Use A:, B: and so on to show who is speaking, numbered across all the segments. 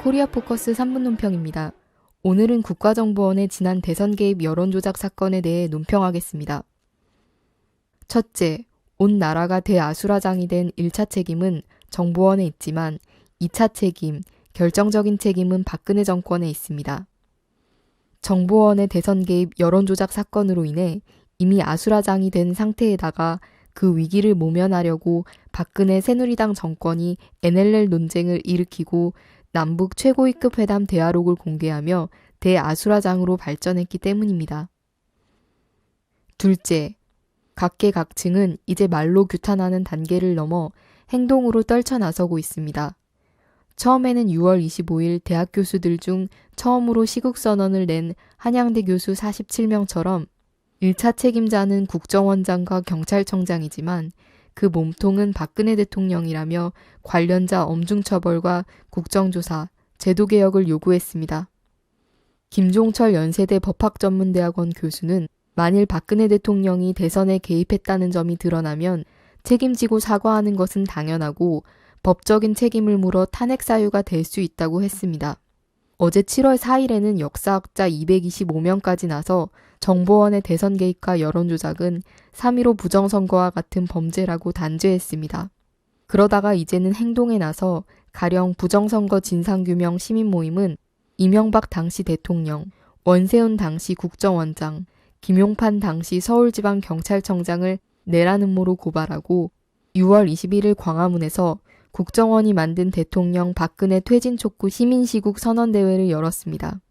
A: 코리아 포커스 3분 논평입니다. 오늘은 국가정보원의 지난 대선 개입 여론조작 사건에 대해 논평하겠습니다. 첫째, 온 나라가 대아수라장이 된 1차 책임은 정보원에 있지만 2차 책임, 결정적인 책임은 박근혜 정권에 있습니다. 정보원의 대선 개입 여론조작 사건으로 인해 이미 아수라장이 된 상태에다가 그 위기를 모면하려고 박근혜 새누리당 정권이 NLL 논쟁을 일으키고 남북 최고위급 회담 대화록을 공개하며 대아수라장으로 발전했기 때문입니다. 둘째, 각계각층은 이제 말로 규탄하는 단계를 넘어 행동으로 떨쳐나서고 있습니다. 처음에는 6월 25일 대학 교수들 중 처음으로 시국선언을 낸 한양대 교수 47명처럼 1차 책임자는 국정원장과 경찰청장이지만 그 몸통은 박근혜 대통령이라며 관련자 엄중처벌과 국정조사, 제도개혁을 요구했습니다. 김종철 연세대 법학전문대학원 교수는 만일 박근혜 대통령이 대선에 개입했다는 점이 드러나면 책임지고 사과하는 것은 당연하고 법적인 책임을 물어 탄핵 사유가 될 수 있다고 했습니다. 어제 7월 4일에는 역사학자 225명까지 나서 정보원의 대선 개입과 여론조작은 3.15 부정선거와 같은 범죄라고 단죄했습니다. 그러다가 이제는 행동에 나서 가령 부정선거 진상규명 시민모임은 이명박 당시 대통령, 원세훈 당시 국정원장, 김용판 당시 서울지방경찰청장을 내란 음모로 고발하고 6월 21일 광화문에서 국정원이 만든 대통령 박근혜 퇴진 촉구 시민시국 선언대회를 열었습니다.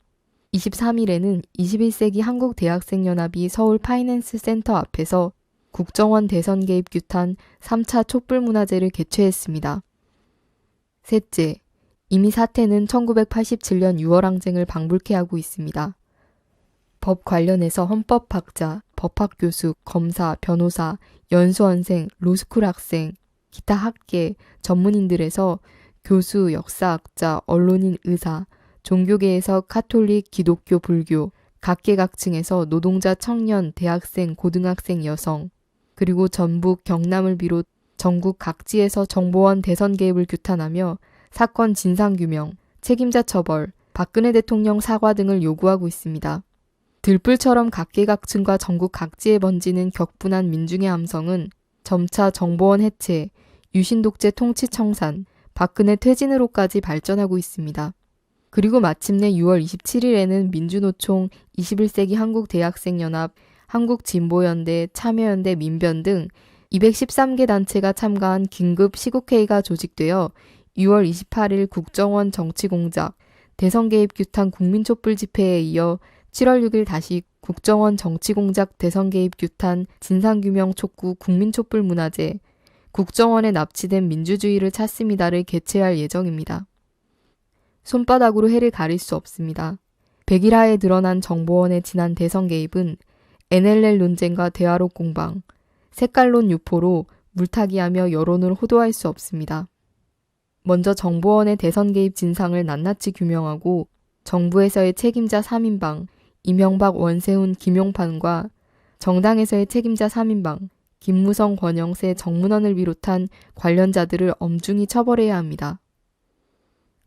A: 23일에는 21세기 한국대학생연합이 서울 파이낸스 센터 앞에서 국정원 대선 개입 규탄 3차 촛불문화제를 개최했습니다. 셋째, 이미 사태는 1987년 6월 항쟁을 방불케 하고 있습니다. 법 관련해서 헌법학자, 법학교수, 검사, 변호사, 연수원생, 로스쿨 학생, 기타 학계, 전문인들에서 교수, 역사학자, 언론인, 의사, 종교계에서 카톨릭, 기독교, 불교, 각계각층에서 노동자, 청년, 대학생, 고등학생, 여성, 그리고 전북, 경남을 비롯 전국 각지에서 정보원 대선 개입을 규탄하며 사건 진상규명, 책임자 처벌, 박근혜 대통령 사과 등을 요구하고 있습니다. 들불처럼 각계각층과 전국 각지에 번지는 격분한 민중의 함성은 점차 정보원 해체, 유신독재 통치 청산, 박근혜 퇴진으로까지 발전하고 있습니다. 그리고 마침내 6월 27일에는 민주노총, 21세기 한국대학생연합, 한국진보연대, 참여연대, 민변 등 213개 단체가 참가한 긴급 시국회의가 조직되어 6월 28일 국정원 정치공작, 대선 개입 규탄 국민촛불 집회에 이어 7월 6일 다시 국정원 정치공작 대선 개입 규탄 진상규명 촉구 국민촛불 문화제, 국정원에 납치된 민주주의를 찾습니다를 개최할 예정입니다. 손바닥으로 해를 가릴 수 없습니다. 백일하에 드러난 정보원의 지난 대선 개입은 NLL 논쟁과 대화록 공방, 색깔론 유포로 물타기하며 여론을 호도할 수 없습니다. 먼저 정보원의 대선 개입 진상을 낱낱이 규명하고 정부에서의 책임자 3인방, 이명박, 원세훈, 김용판과 정당에서의 책임자 3인방, 김무성, 권영세, 정문원을 비롯한 관련자들을 엄중히 처벌해야 합니다.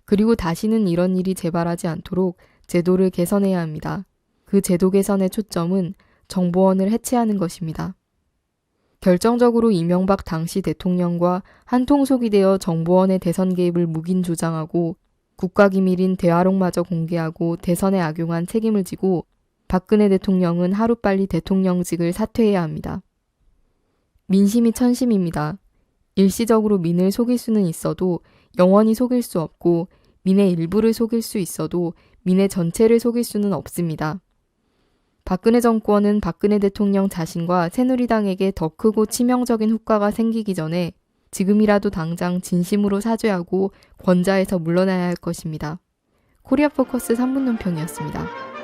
A: 그리고 다시는 이런 일이 재발하지 않도록 제도를 개선해야 합니다. 그 제도 개선의 초점은 정보원을 해체하는 것입니다. 결정적으로 이명박 당시 대통령과 한통속이 되어 정보원의 대선 개입을 묵인 조장하고 국가기밀인 대화록마저 공개하고 대선에 악용한 책임을 지고 박근혜 대통령은 하루빨리 대통령직을 사퇴해야 합니다. 민심이 천심입니다. 일시적으로 민을 속일 수는 있어도 영원히 속일 수 없고 민의 일부를 속일 수 있어도 민의 전체를 속일 수는 없습니다. 박근혜 정권은 박근혜 대통령 자신과 새누리당에게 더 크고 치명적인 후과가 생기기 전에 지금이라도 당장 진심으로 사죄하고 권좌에서 물러나야 할 것입니다. 코리아 포커스 3분 논평이었습니다.